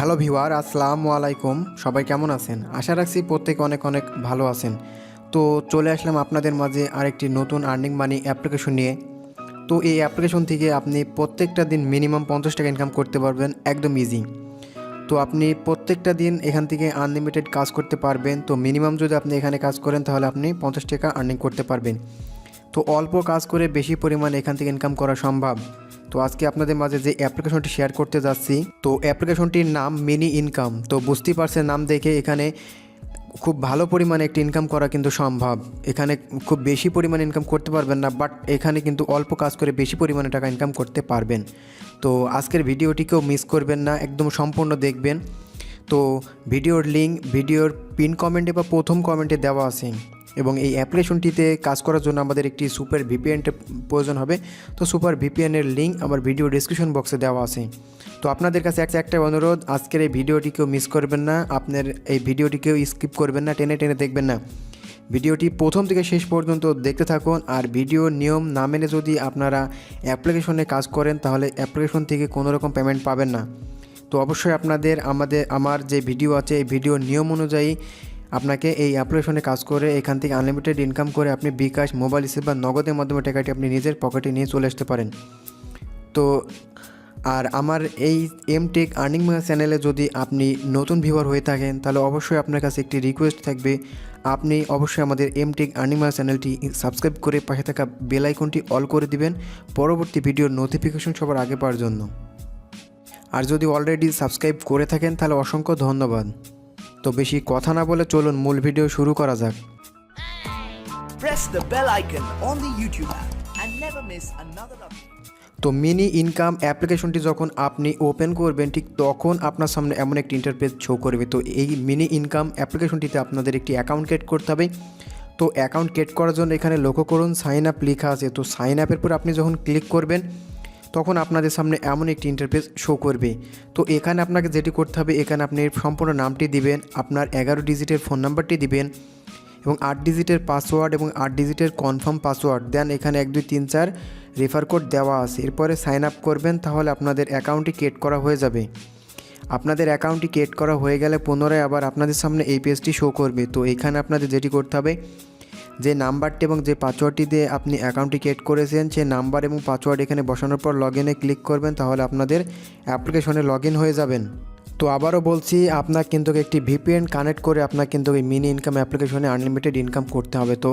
Hello viewer, আসসালামু আলাইকুম। সবাই কেমন আছেন? আশা রাখছি প্রত্যেকে অনেক অনেক ভালো আছেন। তো চলে আসলাম আপনাদের মাঝে আরেকটি নতুন আর্নিং মানি অ্যাপ্লিকেশন নিয়ে। তো এই অ্যাপ্লিকেশন থেকে আপনি প্রত্যেকটা দিন মিনিমাম 50 টাকা ইনকাম করতে পারবেন, একদম ইজি। তো আপনি প্রত্যেকটা দিন এখান থেকে আনলিমিটেড কাজ করতে পারবেন। তো মিনিমাম যদি আপনি এখানে কাজ করেন তাহলে আপনি 50 টাকা আর্নিং করতে পারবেন। তো অল্প কাজ করে বেশি পরিমাণ এখান থেকে ইনকাম করা সম্ভব। তো আজকে আপনাদের মাঝে যে অ্যাপ্লিকেশনটি শেয়ার করতে যাচ্ছি, তো অ্যাপ্লিকেশনটির নাম মিনি ইনকাম। তো বুঝতেই পারছেন নাম দেখে, এখানে খুব ভালো পরিমাণে একটি ইনকাম করা কিন্তু সম্ভব। এখানে খুব বেশি পরিমাণে ইনকাম করতে পারবেন না, বাট এখানে কিন্তু অল্প কাজ করে বেশি পরিমাণে টাকা ইনকাম করতে পারবেন। তো আজকের ভিডিওটিকেও মিস করবেন না, একদম সম্পূর্ণ দেখবেন। তো ভিডিওর লিঙ্ক ভিডিওর পিন কমেন্টে বা প্রথম কমেন্টে দেওয়া আছে। এবং এই অ্যাপ্লিকেশনটিতে কাজ করার জন্য আমাদের একটি সুপার ভিপিএনের প্রয়োজন হবে। তো সুপার ভিপিএনের লিঙ্ক আমার ভিডিও ডিসক্রিপশন বক্সে দেওয়া আছে। তো আপনাদের কাছে একটা অনুরোধ, আজকের এই ভিডিওটিকেও মিস করবেন না, আপনার এই ভিডিওটিকেও স্কিপ করবেন না, টেনে টেনে দেখবেন না। ভিডিওটি প্রথম থেকে শেষ পর্যন্ত দেখতে থাকুন। আর ভিডিও নিয়ম না মেনে যদি আপনারা অ্যাপ্লিকেশনে কাজ করেন তাহলে অ্যাপ্লিকেশন থেকে কোনো রকম পেমেন্ট পাবেন না। তো অবশ্যই আপনাদের আমার যে ভিডিও আছে এই ভিডিও নিয়ম অনুযায়ী আপনাকে এই অ্যাপ্লিকেশনে কাজ করে এখান থেকে আনলিমিটেড ইনকাম করে আপনি বিকাশ, মোবাইল রিসিভ বা নগদের মাধ্যমে টাকাটি আপনি নিজের পকেটে নিয়ে চলে আসতে পারেন। তো আর আমার এই এমটেক আর্নিং চ্যানেলে যদি আপনি নতুন ভিউয়ার হয়ে থাকেন তাহলে অবশ্যই আপনার কাছে একটি রিকোয়েস্ট থাকবে, আপনি অবশ্যই আমাদের এমটেক আর্নিং চ্যানেলটি সাবস্ক্রাইব করে পাশে থাকা বেল আইকনটি অল করে দিবেন পরবর্তী ভিডিওর নোটিফিকেশন সবার আগে পাওয়ার জন্য। আর যদি অলরেডি সাবস্ক্রাইব করে থাকেন তাহলে অসংখ্য ধন্যবাদ। তো বেশি কথা না বলে চলুন মূল ভিডিও শুরু করা যাক। Press the bell icon on the YouTube app and never miss another update. তো মিনি ইনকাম অ্যাপ্লিকেশনটি যখন আপনি ওপেন করবেন ঠিক তখন আপনার সামনে এমন একটি ইন্টারফেস শো করবে। তো এই মিনি ইনকাম অ্যাপ্লিকেশনটিতে আপনাদের একটি অ্যাকাউন্ট ক্রিয়েট করতে হবে। তো অ্যাকাউন্ট ক্রিয়েট করার জন্য এখানে লক্ষ্য করুন সাইন আপ লেখা আছে। তো সাইন আপের পর আপনি যখন ক্লিক করবেন তখন আপনাদের সামনে এমন একটি ইন্টারফেস শো করবে। তো এখানে আপনাকে যেটি করতে হবে, এখানে আপনি সম্পূর্ণ নামটি দিবেন, আপনার 11 ডিজিটের ফোন নাম্বারটি দিবেন এবং 8 ডিজিটের পাসওয়ার্ড এবং 8 ডিজিটের কনফার্ম পাসওয়ার্ড দেন। এখানে 1 2 3 4 রেফার কোড দেওয়া আছে। এরপরে সাইন আপ করবেন, তাহলে আপনাদের অ্যাকাউন্টটি ক্রিয়েট করা হয়ে যাবে। আপনাদের অ্যাকাউন্টটি ক্রিয়েট করা হয়ে গেলে পুনরায় আবার আপনাদের সামনে এই পেজটি শো করবে। তো এখানে আপনাদের যেটি করতে হবে, যে নাম্বারটি এবং যে পাসওয়ার্ডটি দিয়ে আপনি অ্যাকাউন্টটি ক্রিয়েট করেছেন সেই নাম্বার এবং পাসওয়ার্ড এখানে বসানোর পর লগ ইনে ক্লিক করবেন, তাহলে আপনাদের অ্যাপ্লিকেশনে লগ ইন হয়ে যাবেন। তো আবারও বলছি, আপনার কিন্তু একটি ভিপিএন কানেক্ট করে আপনার কিন্তু এই মিনি ইনকাম অ্যাপ্লিকেশনে আনলিমিটেড ইনকাম করতে হবে। তো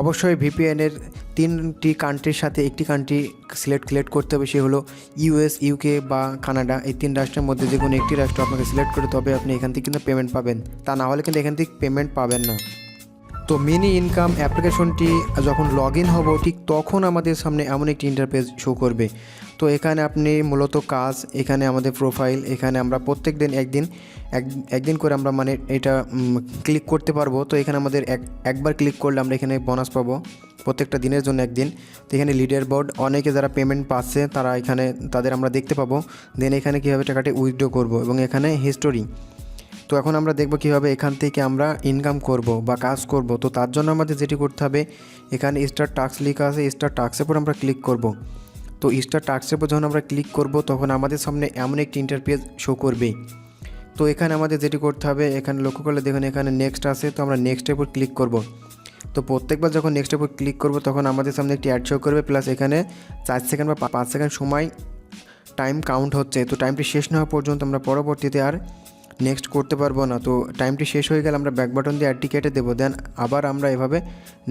অবশ্যই ভিপিএনের 3টি কান্ট্রির সাথে একটি কান্ট্রি সিলেক্ট করতে হবে, সে হলো ইউএস, ইউকে বা কানাডা। এই 3 রাষ্ট্রের মধ্যে যে কোনো একটি রাষ্ট্র আপনাকে সিলেক্ট করে, তবে আপনি এখান থেকে কিন্তু পেমেন্ট পাবেন, তা না হলে কিন্তু এখান থেকে পেমেন্ট পাবেন না। তো মিনি ইনকাম অ্যাপ্লিকেশনটি যখন লগ ইন হব ঠিক তখন আমাদের সামনে এমন একটি ইন্টারফেস শো করবে। তো এখানে আপনি মূলত কাজ, এখানে আমাদের প্রোফাইল, এখানে আমরা প্রত্যেক দিন একদিন করে আমরা মানে এটা ক্লিক করতে পারবো। তো এখানে আমাদের একবার ক্লিক করলে আমরা এখানে বোনাস পাবো প্রত্যেকটা দিনের জন্য একদিন। তো এখানে লিডার বোর্ড, অনেকে যারা পেমেন্ট পাচ্ছে তারা এখানে তাদের আমরা দেখতে পাবো। দেন এখানে কীভাবে টাকাটি উইথড্র করব এবং এখানে হিস্টোরি। তো এখন আমরা দেখব কীভাবে এখান থেকে আমরা ইনকাম করব বা কাজ করব। তো তার জন্য আমাদের যেটি করতে হবে, এখানে স্টার্ট টাস্ক লেখা আছে, স্টার্ট টাস্কের উপর আমরা ক্লিক করব। তো স্টার্ট টাস্কের উপর যখন আমরা ক্লিক করব তখন আমাদের সামনে এমন একটি ইন্টারফেস শো করবে। তো এখানে আমাদের যেটি করতে হবে, এখানে লক্ষ্য করলে দেখুন এখানে নেক্সট আছে, তো আমরা নেক্সটের উপর ক্লিক করব। তো প্রত্যেকবার যখন নেক্সটের উপর ক্লিক করব তখন আমাদের সামনে একটি অ্যাড শো করবে, প্লাস এখানে 4 সেকেন্ড বা 5 সেকেন্ড সময় টাইম কাউন্ট হচ্ছে। তো টাইমটি শেষ না হওয়া পর্যন্ত আমরা পরবর্তীতে আর নেক্সট করতে পারবো না। তো টাইমটি শেষ হয়ে গেলে আমরা ব্যাক বাটন দিয়ে অ্যাডটি কেটে দেবো, দেন আবার আমরা এভাবে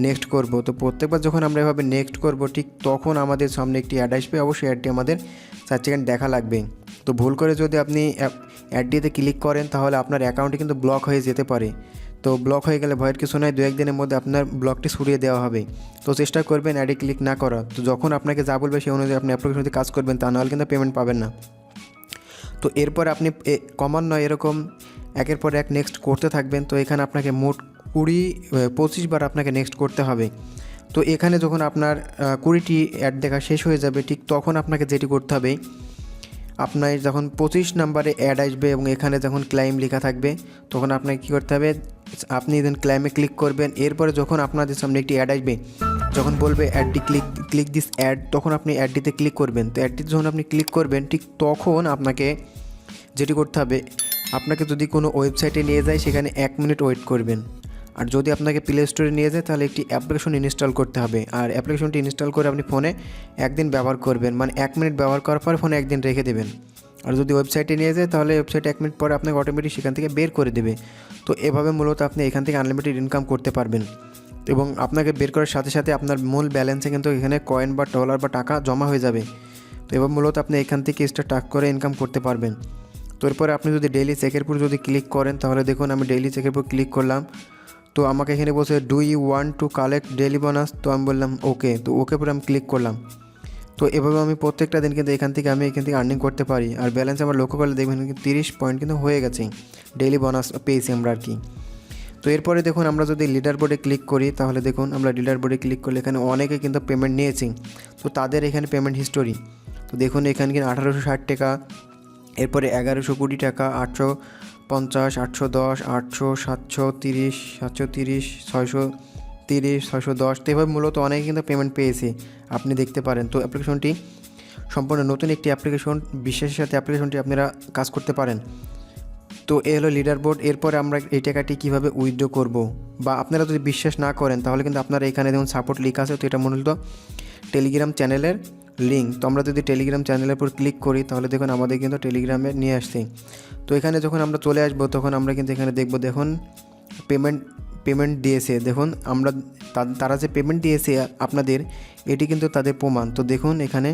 নেক্সট করব। তো প্রত্যেকবার যখন আমরা এভাবে নেক্সট করব ঠিক তখন আমাদের সামনে একটি অ্যাড আসবে, অবশ্যই অ্যাডটি আমাদের 4 সেকেন্ড দেখা লাগবে। তো ভুল করে যদি আপনি অ্যাডটিতে ক্লিক করেন তাহলে আপনার অ্যাকাউন্টটি কিন্তু ব্লক হয়ে যেতে পারে। তো ব্লক হয়ে গেলে ভয়ের কিছু নয়, 2-1 দিনের মধ্যে আপনার ব্লকটি সরিয়ে দেওয়া হবে। তো চেষ্টা করবেন অ্যাডে ক্লিক না করা। তো যখন আপনাকে যা বলবে সেই অনুযায়ী আপনি অ্যাপ্লিকেশনটি কাজ করবেন, তা নাহলে কিন্তু পেমেন্ট পাবেন না। তো এরপর আপনি ক্রমান্বয়ে এরকম একের পর এক নেক্সট করতে থাকবেন। তো এখানে আপনাকে মোট 25 বার আপনাকে নেক্সট করতে হবে। তো এখানে যখন আপনার 20টি অ্যাড দেখা শেষ হয়ে যাবে ঠিক তখন আপনাকে যেটি করতে হবে, আপনার যখন 25 নম্বরে অ্যাড আসবে এবং এখানে যখন ক্লাইম লেখা থাকবে তখন আপনাকে কী করতে হবে, আপনি দেন ক্লাইমে ক্লিক করবেন। এরপরে যখন আপনাদের সামনে একটি অ্যাড আসবে, যখন বলবে অ্যাডটি ক্লিক দিস অ্যাড, তখন আপনি অ্যাডটিতে ক্লিক করবেন। তো অ্যাডটিতে যখন আপনি ক্লিক করবেন ঠিক তখন আপনাকে যেটি করতে হবে, আপনাকে যদি কোনো ওয়েবসাইটে নিয়ে যায় সেখানে 1 মিনিট ওয়েট করবেন। আর যদি আপনাকে প্লে স্টোরে নিয়ে যায় তাহলে একটি অ্যাপ্লিকেশন ইনস্টল করতে হবে। আর অ্যাপ্লিকেশনটি ইনস্টল করে আপনি ফোনে 1 দিন ব্যবহার করবেন, মানে 1 মিনিট ব্যবহার করার পর ফোনে 1 দিন রেখে দেবেন। আর যদি ওয়েবসাইটে নিয়ে যায় তাহলে ওয়েবসাইটে 1 মিনিট পরে আপনাকে অটোমেটিক সেখান থেকে বের করে দেবে। তো এভাবে মূলত আপনি এখান থেকে আনলিমিটেড ইনকাম করতে পারবেন এবং আপনাকে বের করার সাথে সাথে আপনার মূল ব্যালেন্সে কিন্তু এখানে কয়েন বা ডলার বা টাকা জমা হয়ে যাবে। তো এবার মূলত আপনি এখান থেকে এক্সট্রা টাক করে ইনকাম করতে পারবেন। তো এরপরে আপনি যদি ডেইলি চেকের উপর যদি ক্লিক করেন তাহলে দেখুন আমি ডেইলি চেকের উপর ক্লিক করলাম। তো আমাকে এখানে বলছে do you want to collect daily bonus, তো আমি বললাম ওকে। তো ওকে পরে আমি ক্লিক করলাম। তো এভাবে আমি প্রত্যেকটা দিন কিন্তু এখান থেকে আর্নিং করতে পারি। আর ব্যালেন্স আমার লক্ষ্য করলে দেখবেন কিন্তু 30 পয়েন্ট কিন্তু হয়ে গেছে, ডেইলি বোনাস পেয়েছি আমরা আর কি। তো এরপরে দেখুন আমরা যদি লিডার বোর্ডে ক্লিক করি তাহলে দেখুন আমরা লিডার বোর্ডে ক্লিক করলে এখানে অনেকে কিন্তু পেমেন্ট নিয়েছি। তো তাদের এখানে পেমেন্ট হিস্টোরি তো দেখুন এখানে কিন্তু 1860 টাকা, এরপরে 1120 টাকা, 850, 810, 800, 730, 730, 630, 610। তো এভাবে মূলত অনেকে কিন্তু পেমেন্ট পেয়েছে, আপনি দেখতে পারেন। তো অ্যাপ্লিকেশনটি সম্পূর্ণ নতুন একটি অ্যাপ্লিকেশন, বিশ্বাসের সাথে অ্যাপ্লিকেশনটি আপনারা কাজ করতে পারেন। তো এ হলো লিডার বোর্ড। এরপরে আমরা এই টাকাটি কীভাবে উইথড্র করব, বা আপনারা যদি বিশ্বাস না করেন তাহলে কিন্তু আপনারা এখানে দেখুন সাপোর্ট লিঙ্ক আছে। তো এটা মূলত টেলিগ্রাম চ্যানেলের লিঙ্ক। তো আমরা যদি টেলিগ্রাম চ্যানেলের উপর ক্লিক করি তাহলে দেখুন আমাদের কিন্তু টেলিগ্রামে নিয়ে আসছে। তো এখানে যখন আমরা চলে আসবো তখন আমরা কিন্তু এখানে দেখব দেখুন পেমেন্ট দিয়েছে। দেখুন আমরা তারা যে পেমেন্ট দিয়েছে আপনাদের, এটি কিন্তু তাদের প্রমাণ। তো দেখুন এখানে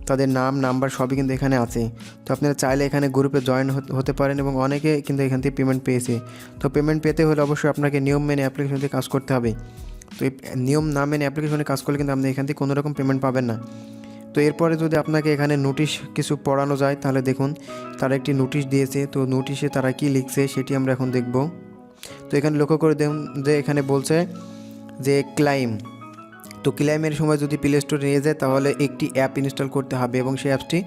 তাদের নাম নাম্বার সবই কিন্তু এখানে আছে। তো আপনারা চাইলে এখানে গ্রুপে জয়েন হতে পারেন এবং অনেকে কিন্তু এখান থেকে পেমেন্ট পেয়েছে। তো পেমেন্ট পেতে হলে অবশ্যই আপনাকে নিয়ম মেনে অ্যাপ্লিকেশনতে কাজ করতে হবে। তো এই নিয়ম না মেনে অ্যাপ্লিকেশনে কাজ করলে কিন্তু আপনি এখান থেকে কোনো রকম পেমেন্ট পাবেন না। তো এরপরে যদি আপনাকে এখানে নোটিশ কিছু পড়ানো যায় তাহলে দেখুন তারা একটি নোটিশ দিয়েছে। তো নোটিশে তারা কি লিখছে সেটি আমরা এখন দেখব। তো এখানে লক্ষ্য করে দেখুন যে এখানে বলছে যে ক্লাইম। তো ক্লাইমের সময় যদি প্লে স্টোরে নিয়ে যায় তাহলে একটি অ্যাপ ইনস্টল করতে হবে এবং সেই অ্যাপটি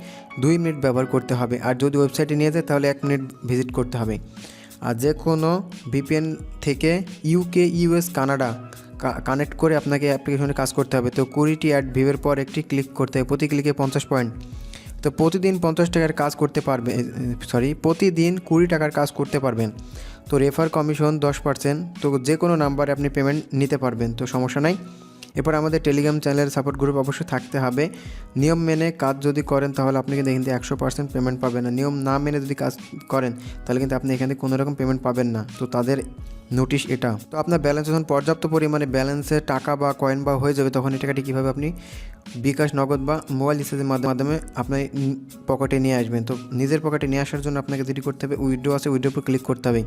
2 মিনিট ব্যবহার করতে হবে। আর যদি ওয়েবসাইটে নিয়ে যায় তাহলে 1 মিনিট ভিজিট করতে হবে। আর যে কোনো ভিপিএন থেকে ইউকে, ইউএস, কানাডা কানেক্ট করে আপনাকে অ্যাপ্লিকেশনে কাজ করতে হবে। তো 20টি অ্যাড ভিউয়ের পর একটি ক্লিক করতে হবে, প্রতি ক্লিকে 50 পয়েন্ট। তো প্রতিদিন 50 টাকার কাজ করতে পারবে, প্রতিদিন 20 টাকার কাজ করতে পারবেন। তো রেফার কমিশন 10%। তো যে কোনো নাম্বারে আপনি পেমেন্ট নিতে পারবেন, তো সমস্যা নাই। এরপর আমাদের টেলিগ্রাম চ্যানেলের সাপোর্ট গ্রুপ অবশ্যই থাকতে হবে। নিয়ম মেনে কাজ যদি করেন তাহলে আপনি কিন্তু এখান থেকে 100% পেমেন্ট পাবেন না। নিয়ম না মেনে যদি কাজ করেন তাহলে কিন্তু আপনি এখান থেকে কোনো রকম পেমেন্ট পাবেন না। তো তাদের নোটিশ এটা। তো আপনার ব্যালেন্স যখন পর্যাপ্ত পরিমাণে ব্যালেন্সে টাকা বা কয়েন বা হয়ে যাবে তখন এই টাকাটি কীভাবে আপনি বিকাশ, নগদ বা মোবাইল রিচার্জের মাধ্যমে আপনি পকেটে নিয়ে আসবেন। তো নিজের পকেটে নিয়ে আসার জন্য আপনাকে যেটি করতে হবে, উইথড্র আছে, উইথড্রোর উপর ক্লিক করতে হবে।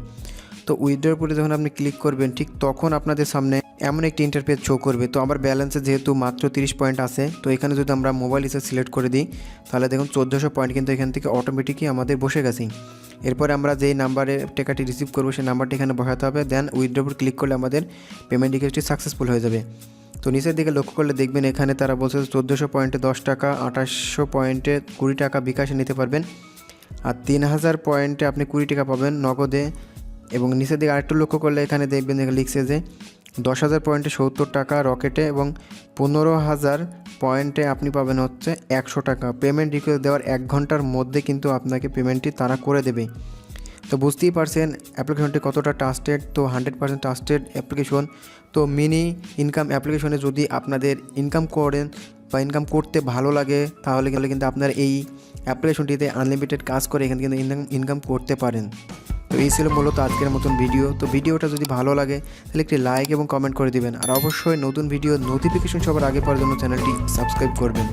তো উইথড্রোর উপরে যখন আপনি ক্লিক করবেন ঠিক তখন আপনাদের সামনে এমন একটি ইন্টারফেস শো করবে। তো আমার ব্যালেন্সে যেহেতু মাত্র 30 পয়েন্ট আছে, তো এখানে যদি আমরা মোবাইল রিচার্জ সিলেক্ট করে দিই তাহলে দেখুন 1400 পয়েন্ট কিন্তু এখান থেকে অটোমেটিকই আমাদের বসে গেছে। এরপরে আমরা যেই নাম্বারে টাকাটি রিসিভ করবো সেই নাম্বারটি এখানে বসাতে হবে। দেন উইথড্রোর উপর ক্লিক করলে আমাদের পেমেন্ট রিকোয়েস্টটি সাকসেসফুল হয়ে যাবে। তো নিচের দিকে লক্ষ্য করলে দেখবেন এখানে তারা বলছে 1400 পয়েন্টে 10 টাকা, 2800 পয়েন্টে 20 টাকা বিকাশে নিতে পারবেন, আর 3000 পয়েন্টে আপনি 20 টাকা পাবেন নগদে। এবং নিচের দিকে আরেকটু লক্ষ্য করলে এখানে দেখবেন লিখছে যে 10,000 পয়েন্টে 70 টাকা রকেটে এবং 15,000 পয়েন্টে আপনি পাবেন হচ্ছে 100 টাকা। পেমেন্ট রিকোয়েস্ট দেওয়ার 1 ঘন্টার মধ্যে কিন্তু আপনাকে পেমেন্টটি তারা করে দেবে। তো বুঝতেই পারছেন অ্যাপ্লিকেশনটি কতটা ট্রাস্টেড। তো 100% ট্রাস্টেড অ্যাপ্লিকেশন। তো মিনি ইনকাম অ্যাপ্লিকেশনে যদি আপনাদের ইনকাম করেন বা ইনকাম করতে ভালো লাগে তাহলে কিন্তু আপনার এই অ্যাপ্লিকেশনটিতে আনলিমিটেড কাজ করে এখানে কিন্তু ইনকাম করতে পারেন। তো এই ছিল মূলত আজকের মতন ভিডিও। তো ভিডিওটা যদি ভালো লাগে তাহলে একটি লাইক এবং কমেন্ট করে দিবেন। আর অবশ্যই নতুন ভিডিও নোটিফিকেশন সবার আগে পাওয়ার জন্য চ্যানেলটি সাবস্ক্রাইব করবেন।